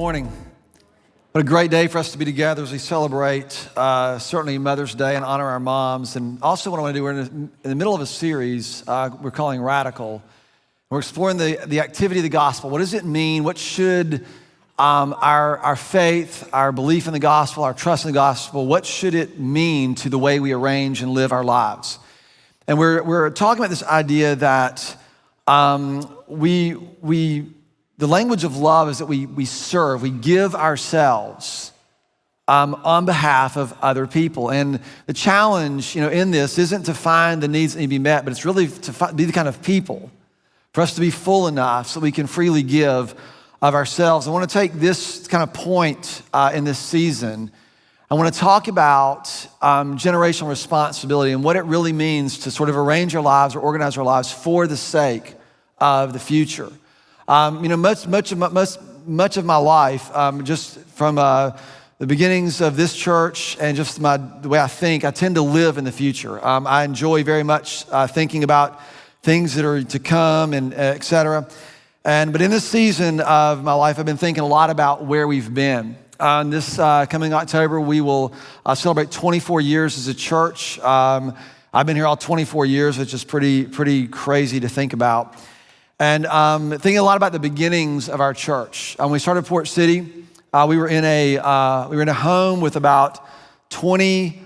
morning. What a great day for us to be together as we celebrate certainly Mother's Day and honor our moms. And also what I want to do, we're in the middle of a series we're calling Radical. We're exploring the activity of the gospel. What does it mean? What should our faith, our belief in the gospel, our trust in the gospel, what should it mean to the way we arrange and live our lives? And we're talking about this idea that the language of love is that we serve, we give ourselves on behalf of other people. And the challenge, in this isn't to find the needs that need to be met, but it's really to be the kind of people for us to be full enough so we can freely give of ourselves. I want to take this kind of point in this season. I want to talk about generational responsibility and what it really means to sort of arrange our lives or organize our lives for the sake of the future. Much of my life, just from the beginnings of this church and just the way I think, I tend to live in the future. I enjoy very much thinking about things that are to come and et cetera. But in this season of my life, I've been thinking a lot about where we've been. This coming October, we will celebrate 24 years as a church. I've been here all 24 years, which is pretty crazy to think about. And thinking a lot about the beginnings of our church. When we started Port City, we were in a home with about 20,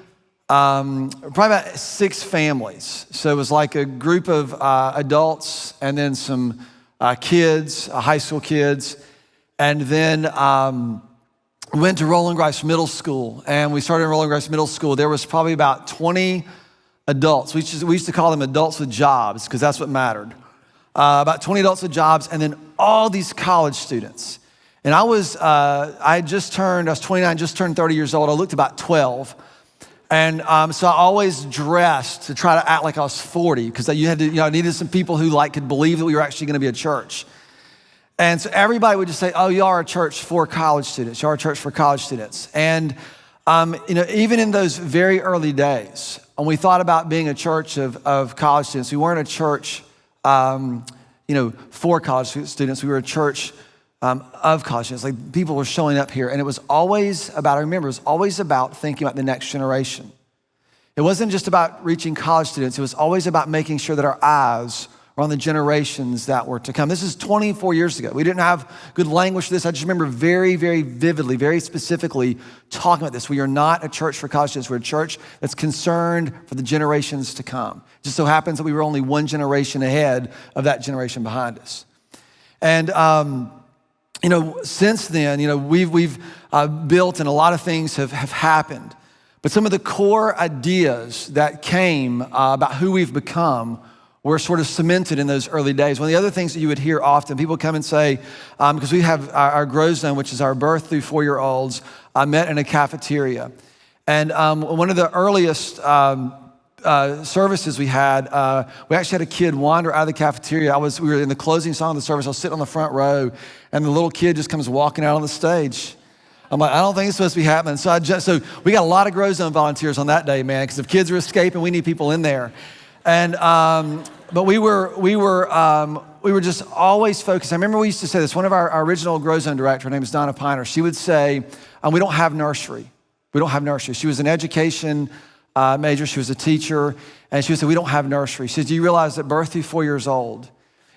probably about 6 families. So it was like a group of adults and then some kids, high school kids, and then we went to Rolling Grice Middle School. And we started in Rolling Grice Middle School. There was probably about 20 adults. We used to call them adults with jobs because that's what mattered. About 20 adults with jobs, and then all these college students. And I was 29, just turned 30 years old. I looked about 12. And so I always dressed to try to act like I was 40 because I needed some people who could believe that we were actually going to be a church. And so everybody would just say, oh, y'all are a church for college students. Y'all are a church for college students. And even in those very early days, when we thought about being a church of college students, we weren't a church for college students. We were a church of college students. Like people were showing up here, and it was always about thinking about the next generation. It wasn't just about reaching college students. It was always about making sure that our eyes were on the generations that were to come. This is 24 years ago. We didn't have good language for this. I just remember very, very vividly, very specifically talking about this. We are not a church for college students. We're a church that's concerned for the generations to come. It just so happens that we were only one generation ahead of that generation behind us. And, since then, we've built and a lot of things have happened. But some of the core ideas that came about who we've become were sort of cemented in those early days. One of the other things that you would hear often, people come and say, because we have our Grow Zone, which is our birth through 4-year-olds, met in a cafeteria. And one of the earliest services we had, we actually had a kid wander out of the cafeteria. We were in the closing song of the service. I was sitting on the front row, and the little kid just comes walking out on the stage. I'm like, I don't think it's supposed to be happening. So we got a lot of Grow Zone volunteers on that day, man, because if kids are escaping, we need people in there. And but we were just always focused. I remember we used to say this. One of our original Grow Zone director, her name is Donna Piner. She would say, "We don't have nursery. We don't have nursery." She was an education major. She was a teacher, and she would say, "We don't have nursery." She said, "Do you realize that birth through 4 years old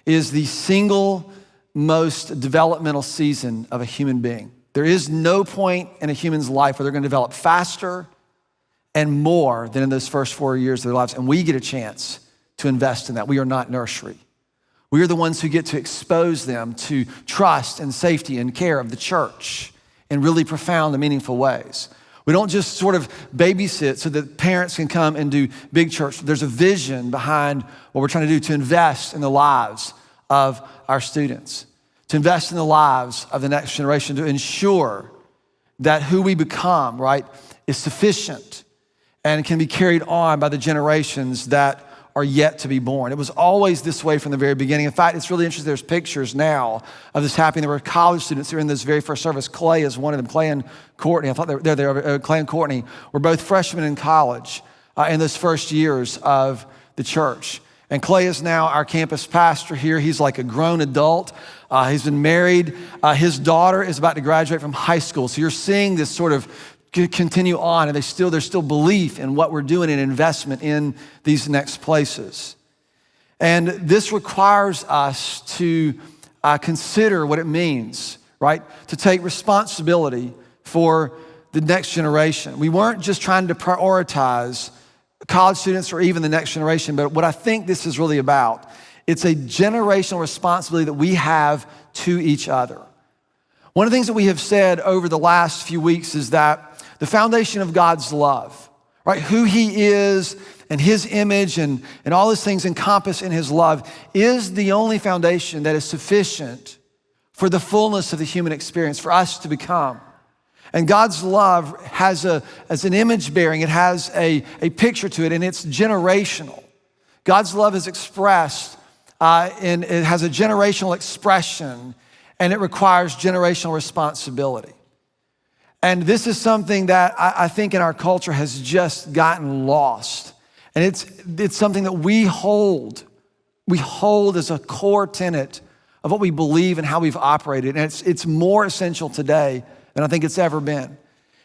is the single most developmental season of a human being? There is no point in a human's life where they're going to develop faster and more than in those first 4 years of their lives. And we get a chance to invest in that. We are not nursery. We are the ones who get to expose them to trust and safety and care of the church in really profound and meaningful ways. We don't just sort of babysit so that parents can come and do big church. There's a vision behind what we're trying to do to invest in the lives of our students, to invest in the lives of the next generation, to ensure that who we become, right, is sufficient and can be carried on by the generations that are yet to be born. It was always this way from the very beginning. In fact, it's really interesting. There's pictures now of this happening. There were college students who were in this very first service. Clay is one of them. Clay and Courtney, I thought they were Clay and Courtney were both freshmen in college in those first years of the church. And Clay is now our campus pastor here. He's like a grown adult. He's been married. His daughter is about to graduate from high school. So you're seeing this sort of continue on, and there's still belief in what we're doing and investment in these next places. And this requires us to consider what it means, right? To take responsibility for the next generation. We weren't just trying to prioritize college students or even the next generation, but what I think this is really about, it's a generational responsibility that we have to each other. One of the things that we have said over the last few weeks is that the foundation of God's love, right? Who he is and his image and all those things encompassed in his love is the only foundation that is sufficient for the fullness of the human experience, for us to become. And God's love has as an image bearing, it has a picture to it, and it's generational. God's love is expressed, and it has a generational expression, and it requires generational responsibility. And this is something that I think in our culture has just gotten lost. And it's something that we hold as a core tenet of what we believe and how we've operated. And it's more essential today than I think it's ever been.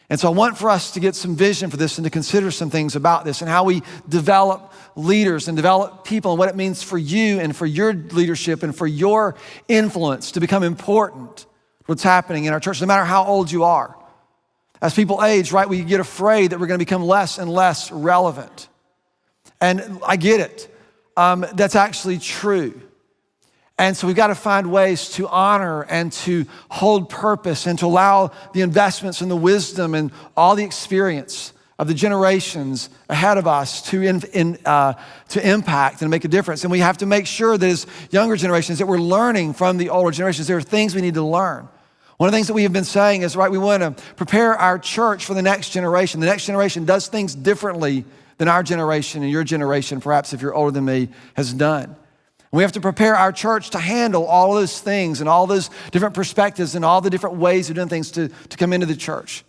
And so I want for us to get some vision for this and to consider some things about this and how we develop leaders and develop people and what it means for you and for your leadership and for your influence to become important, what's happening in our church, no matter how old you are. As people age, right, we get afraid that we're gonna become less and less relevant. And I get it. That's actually true. And so we've got to find ways to honor and to hold purpose and to allow the investments and the wisdom and all the experience of the generations ahead of us to impact and make a difference. And we have to make sure that as younger generations that we're learning from the older generations. There are things we need to learn. One of the things that we have been saying is, right, we want to prepare our church for the next generation. The next generation does things differently than our generation and your generation, perhaps if you're older than me, has done. We have to prepare our church to handle all those things and all those different perspectives and all the different ways of doing things to come into the church.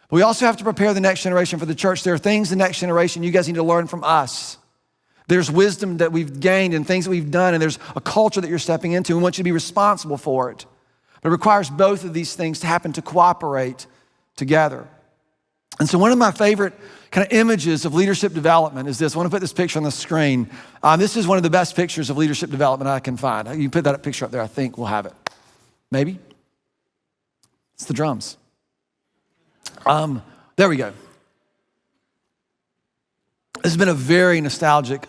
But we also have to prepare the next generation for the church. There are things the next generation you guys need to learn from us. There's wisdom that we've gained and things that we've done, and there's a culture that you're stepping into and we want you to be responsible for it. But it requires both of these things to happen, to cooperate together. And so one of my favorite kind of images of leadership development is this. I want to put this picture on the screen. This is one of the best pictures of leadership development I can find. You can put that picture up there. I think we'll have it. Maybe? It's the drums. There we go. This has been a very nostalgic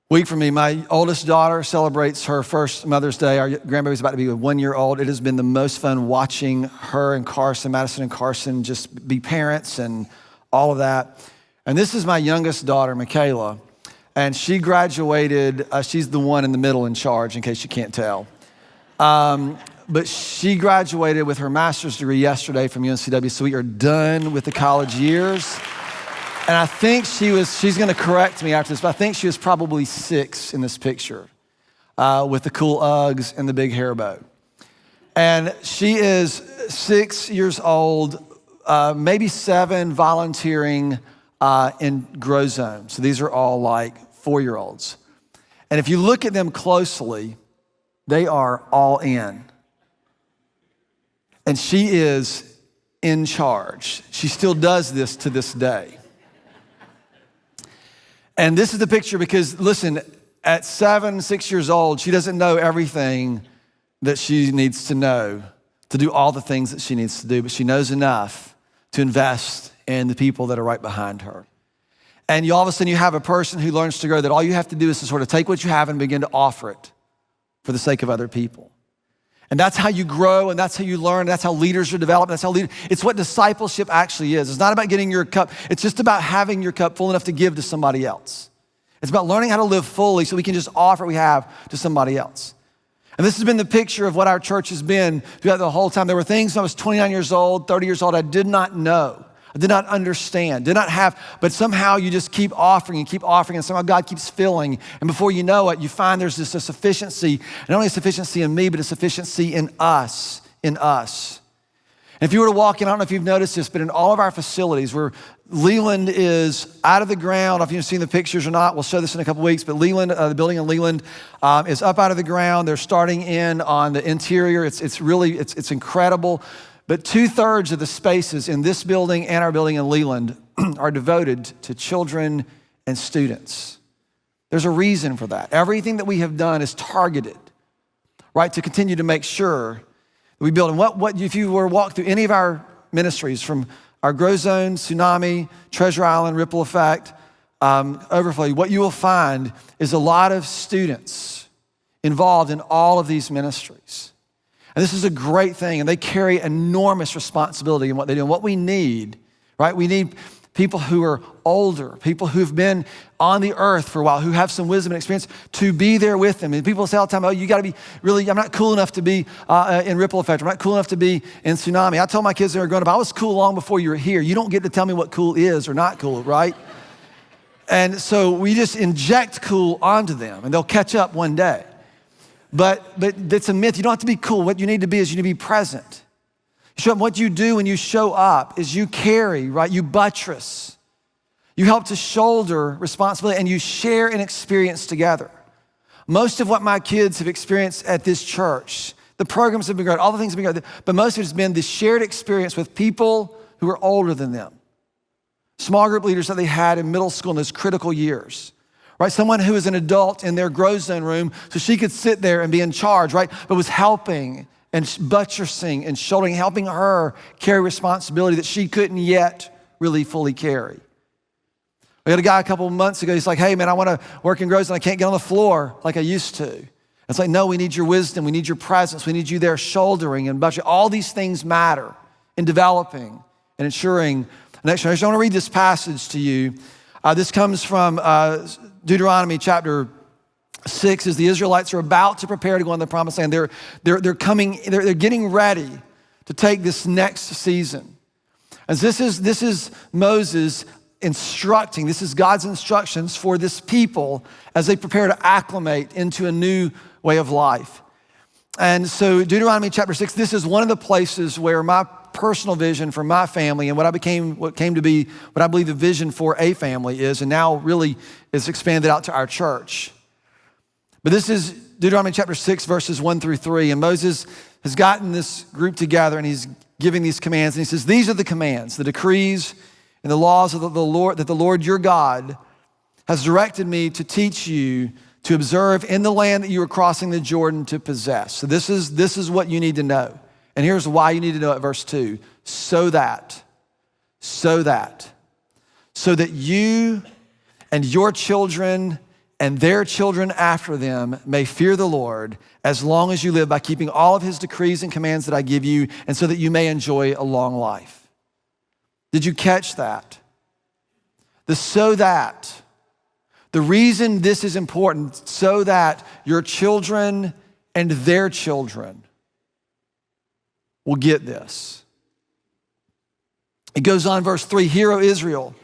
week for me. My oldest daughter celebrates her first Mother's Day. Our grandbaby's about to be 1 year old. It has been the most fun watching her and Carson, Madison and Carson, just be parents and all of that. And this is my youngest daughter, Michaela. And she graduated, she's the one in the middle in charge, in case you can't tell. But she graduated with her master's degree yesterday from UNCW, so we are done with the college years. And I think she's gonna correct me after this, but I think she was probably 6 in this picture with the cool Uggs and the big hair bow. And she is 6 years old, maybe 7, volunteering in Grow Zone. So these are all like 4-year-olds. And if you look at them closely, they are all in. And she is in charge. She still does this to this day. And this is the picture because, listen, at 7, 6 years old, she doesn't know everything that she needs to know to do all the things that she needs to do, but she knows enough to invest in the people that are right behind her. And all of a sudden you have a person who learns to grow that all you have to do is to sort of take what you have and begin to offer it for the sake of other people. And that's how you grow, and that's how you learn, and that's how leaders are developed. It's what discipleship actually is. It's not about getting your cup. It's just about having your cup full enough to give to somebody else. It's about learning how to live fully so we can just offer what we have to somebody else. And this has been the picture of what our church has been throughout the whole time. There were things when I was 29 years old, 30 years old, I did not know. I did not understand, did not have, but somehow you just keep offering and somehow God keeps filling. And before you know it, you find there's this a sufficiency, not only a sufficiency in me, but a sufficiency in us. And if you were to walk in, I don't know if you've noticed this, but in all of our facilities where Leland is out of the ground, I don't know if you've seen the pictures or not, we'll show this in a couple weeks, but Leland, the building in Leland is up out of the ground. They're starting in on the interior. It's really incredible. But 2/3 of the spaces in this building and our building in Leland are devoted to children and students. There's a reason for that. Everything that we have done is targeted, right, to continue to make sure we build. And what if you were to walk through any of our ministries, from our Grow Zone, Tsunami, Treasure Island, Ripple Effect, Overflow, what you will find is a lot of students involved in all of these ministries. And this is a great thing, and they carry enormous responsibility in what they do. And what we need, right, we need people who are older, people who've been on the earth for a while, who have some wisdom and experience, to be there with them. And people say all the time, oh, you gotta be really, I'm not cool enough to be in Ripple Effect. I'm not cool enough to be in Tsunami. I told my kids they were growing up, I was cool long before you were here. You don't get to tell me what cool is or not cool, right? And so we just inject cool onto them, and they'll catch up one day. But it's a myth. You don't have to be cool. What you need to be is you need to be present. Show up. What you do when you show up is you carry, right? You buttress. You help to shoulder responsibility, and you share an experience together. Most of what my kids have experienced at this church, the programs have been great, all the things have been great, but most of it has been the shared experience with people who are older than them. Small group leaders that they had in middle school in those critical years, right? Someone who was an adult in their Grow Zone room so she could sit there and be in charge, right? But was helping and buttressing and shouldering, helping her carry responsibility that she couldn't yet really fully carry. We had a guy a couple of months ago, he's like, hey man, I wanna work in Grow Zone, I can't get on the floor like I used to. It's like, no, we need your wisdom, we need your presence, we need you there shouldering and buttressing. All these things matter in developing and ensuring the next generation. I wanna read this passage to you. This comes from Deuteronomy chapter 6, as the Israelites are about to prepare to go on the promised land. They're getting ready to take this next season. And this is Moses instructing, this is God's instructions for this people as they prepare to acclimate into a new way of life. And so Deuteronomy chapter 6, this is one of the places where my personal vision for my family and what came to be what I believe the vision for a family is, and now really is expanded out to our church. But this is Deuteronomy chapter 6, verses 1-3. And Moses has gotten this group together and he's giving these commands. And he says, these are the commands, the decrees and the laws of the Lord, that the Lord your God has directed me to teach you to observe in the land that you are crossing the Jordan to possess. So this is what you need to know. And here's why you need to know it, verse 2. So that you and your children and their children after them may fear the Lord as long as you live, by keeping all of his decrees and commands that I give you, and so that you may enjoy a long life. Did you catch that? The reason this is important, so that your children and their children will get this. It goes on, verse 3, hear, O Israel,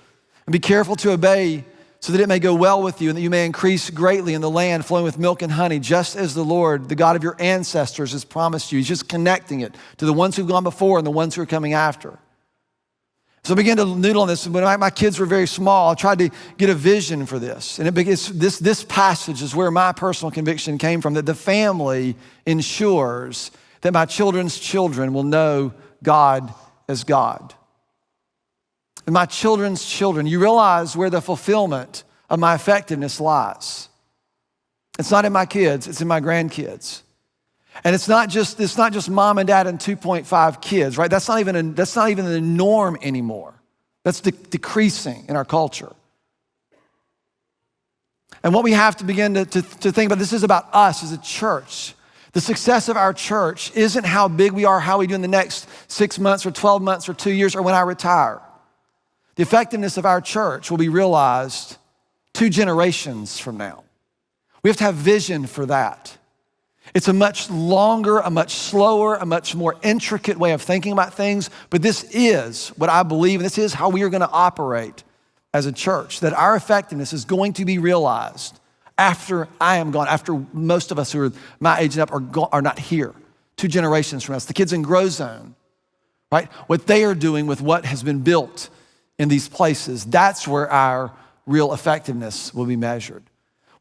and be careful to obey, so that it may go well with you and that you may increase greatly in the land flowing with milk and honey, just as the Lord, the God of your ancestors, has promised you. He's just connecting it to the ones who've gone before and the ones who are coming after. So I began to noodle on this. When my kids were very small, I tried to get a vision for this. And this passage is where my personal conviction came from, that the family ensures that my children's children will know God as God. And my children's children, you realize where the fulfillment of my effectiveness lies. It's not in my kids, it's in my grandkids. And it's not just mom and dad and 2.5 kids, right? That's not even the norm anymore. That's decreasing in our culture. And what we have to begin to think about, this is about us as a church. The success of our church isn't how big we are, how we do in the next 6 months or 12 months or 2 years or when I retire. The effectiveness of our church will be realized 2 generations from now. We have to have vision for that. It's a much longer, a much slower, a much more intricate way of thinking about things, but this is what I believe, and this is how we are gonna operate as a church, that our effectiveness is going to be realized after I am gone, after most of us who are my age and up are not here, 2 generations from us. The kids in Grow Zone, right? What they are doing with what has been built in these places. That's where our real effectiveness will be measured.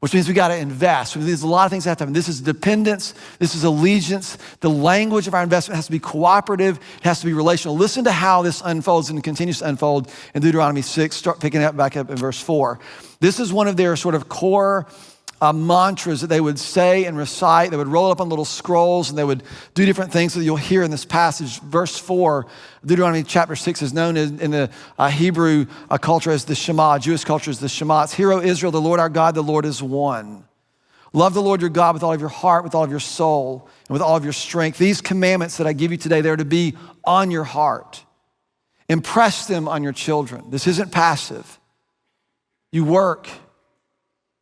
Which means we got to invest. There's a lot of things that have to happen. This is dependence. This is allegiance. The language of our investment has to be cooperative. It has to be relational. Listen to how this unfolds and continues to unfold in Deuteronomy 6. Start picking it back up in verse 4. This is one of their sort of core mantras that they would say and recite. They would roll it up on little scrolls and they would do different things that you'll hear in this passage. Verse 4, Deuteronomy chapter 6 is known in the Hebrew culture as the Shema, Jewish culture as the Shema. It's, Hear, O Israel, the Lord our God, the Lord is one. Love the Lord your God with all of your heart, with all of your soul, and with all of your strength. These commandments that I give you today, they're to be on your heart. Impress them on your children. This isn't passive. You work.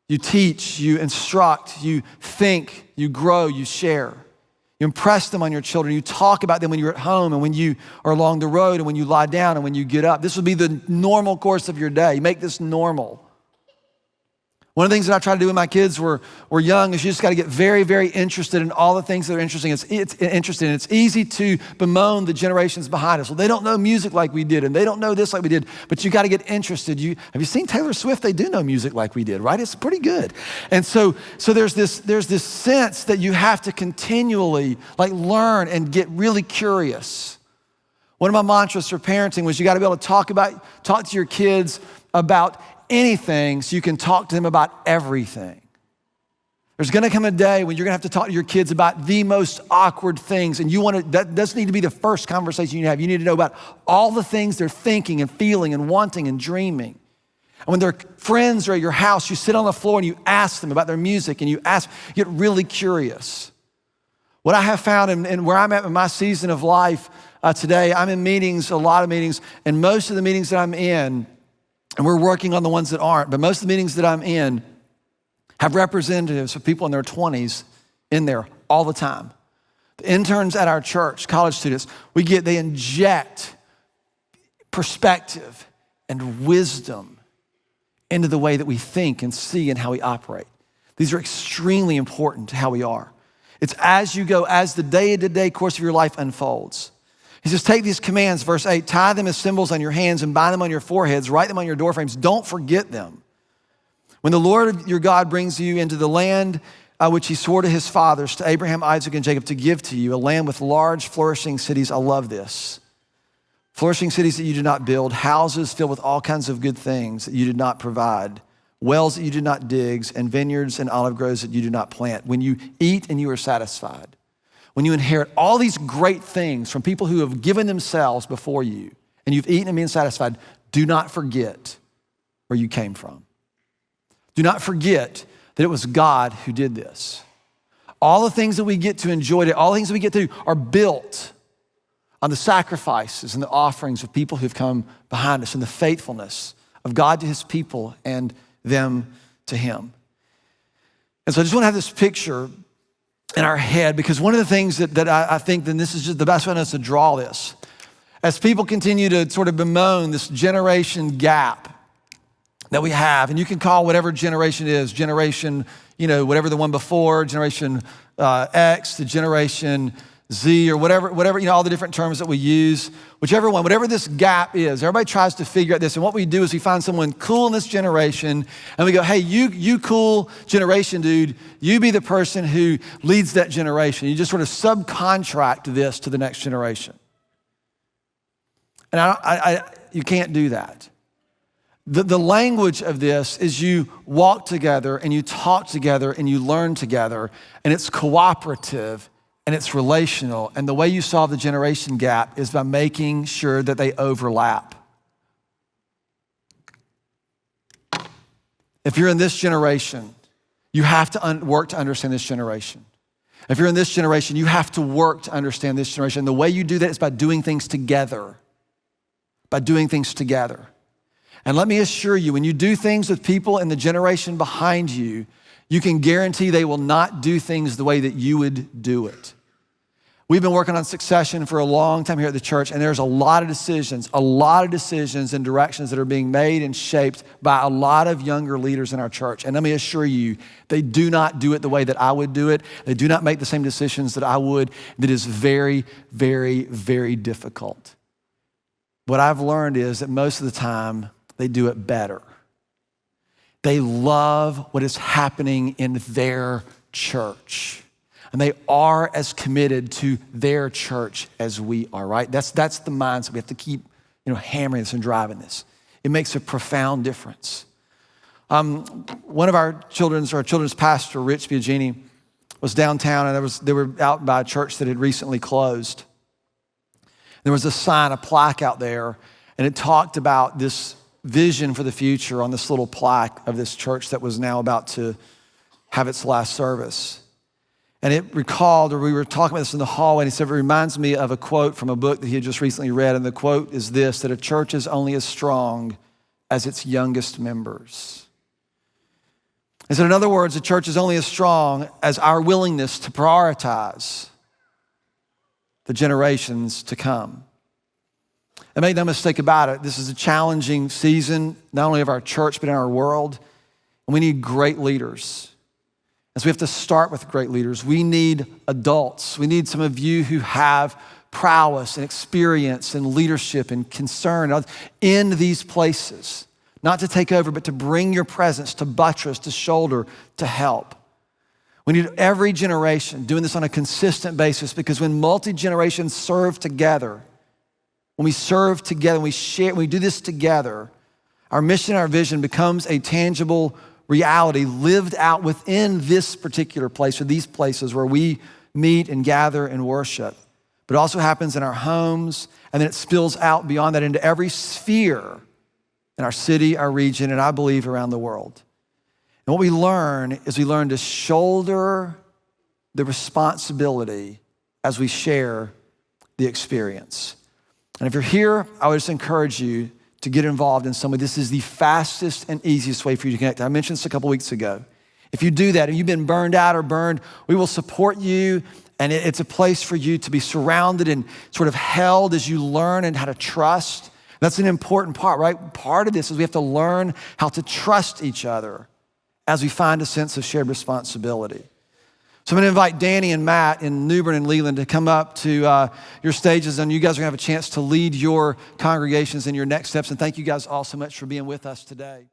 You teach, you instruct, you think, you grow, you share. You impress them on your children. You talk about them when you're at home and when you are along the road and when you lie down and when you get up. This would be the normal course of your day. Make this normal. One of the things that I try to do when my kids were young is you just got to get very, very interested in all the things that are interesting. It's interesting. It's easy to bemoan the generations behind us. Well, they don't know music like we did, and they don't know this like we did, but you got to get interested. Have you seen Taylor Swift? They do know music like we did, right? It's pretty good. And so there's this sense that you have to continually learn and get really curious. One of my mantras for parenting was you got to be able to talk to your kids about anything so you can talk to them about everything. There's gonna come a day when you're gonna have to talk to your kids about the most awkward things, and that doesn't need to be the first conversation you have. You need to know about all the things they're thinking and feeling and wanting and dreaming. And when their friends are at your house, you sit on the floor and you ask them about their music and you get really curious. What I have found and where I'm at in my season of life today, I'm in meetings, a lot of meetings, and most of the meetings that I'm in, and we're working on the ones that aren't, but most of the meetings that I'm in have representatives of people in their 20s in there all the time. The interns at our church, college students, they inject perspective and wisdom into the way that we think and see and how we operate. These are extremely important to how we are. It's as you go, as the day-to-day course of your life unfolds. He says, take these commands, verse 8, tie them as symbols on your hands and bind them on your foreheads, write them on your doorframes. Don't forget them. When the Lord your God brings you into the land which he swore to his fathers, to Abraham, Isaac, and Jacob, to give to you, a land with large, flourishing cities. I love this. Flourishing cities that you did not build, houses filled with all kinds of good things that you did not provide, wells that you did not dig, and vineyards and olive groves that you did not plant. When you eat and you are satisfied, when you inherit all these great things from people who have given themselves before you, and you've eaten and been satisfied, do not forget where you came from. Do not forget that it was God who did this. All the things that we get to enjoy, all the things that we get to do are built on the sacrifices and the offerings of people who've come behind us and the faithfulness of God to his people and them to him. And so I just want to have this picture in our head, because one of the things that I think, then this is just the best way for us to draw this. As people continue to sort of bemoan this generation gap that we have, and you can call whatever generation it is, generation, whatever the one before, generation X, the generation Z, or whatever, all the different terms that we use, whichever one, whatever this gap is, everybody tries to figure out this. And what we do is we find someone cool in this generation and we go, hey, you cool generation dude, you be the person who leads that generation. You just sort of subcontract this to the next generation. And you can't do that. The language of this is you walk together and you talk together and you learn together, and it's cooperative and it's relational. And the way you solve the generation gap is by making sure that they overlap. If you're in this generation, you have to work to understand this generation. If you're in this generation, you have to work to understand this generation. The way you do that is by doing things together. By doing things together. And let me assure you, when you do things with people in the generation behind you, you can guarantee they will not do things the way that you would do it. We've been working on succession for a long time here at the church, and there's a lot of decisions and directions that are being made and shaped by a lot of younger leaders in our church. And let me assure you, they do not do it the way that I would do it. They do not make the same decisions that I would. That is very, very, very difficult. what I've learned is that most of the time they do it better. They love what is happening in their church. And they are as committed to their church as we are, right? That's the mindset. We have to keep, hammering this and driving this. It makes a profound difference. One of our children's pastor, Rich Biagini, was downtown, and they were out by a church that had recently closed. There was a sign, a plaque out there, and it talked about this vision for the future on this little plaque of this church that was now about to have its last service. And it recalled, or we were talking about this in the hallway, and he said, it reminds me of a quote from a book that he had just recently read, and the quote is this, that a church is only as strong as its youngest members. And so in other words, a church is only as strong as our willingness to prioritize the generations to come. And make no mistake about it, this is a challenging season, not only of our church, but in our world. And we need great leaders. And so we have to start with great leaders. We need adults. We need some of you who have prowess and experience and leadership and concern in these places. Not to take over, but to bring your presence, to buttress, to shoulder, to help. We need every generation doing this on a consistent basis, because when multi-generations serve together, when we serve together, when we share, when we do this together, our mission, our vision becomes a tangible reality lived out within this particular place, or these places where we meet and gather and worship. But it also happens in our homes, and then it spills out beyond that into every sphere in our city, our region, and I believe around the world. And what we learn is we learn to shoulder the responsibility as we share the experience. And if you're here, I would just encourage you to get involved in some way. This is the fastest and easiest way for you to connect. I mentioned this a couple weeks ago. If you do that and you've been burned out or burned, we will support you, and it's a place for you to be surrounded and sort of held as you learn and how to trust. That's an important part, right? Part of this is we have to learn how to trust each other as we find a sense of shared responsibility. So I'm gonna invite Danny and Matt in New Bern and Leland to come up to your stages, and you guys are gonna have a chance to lead your congregations in your next steps. And thank you guys all so much for being with us today.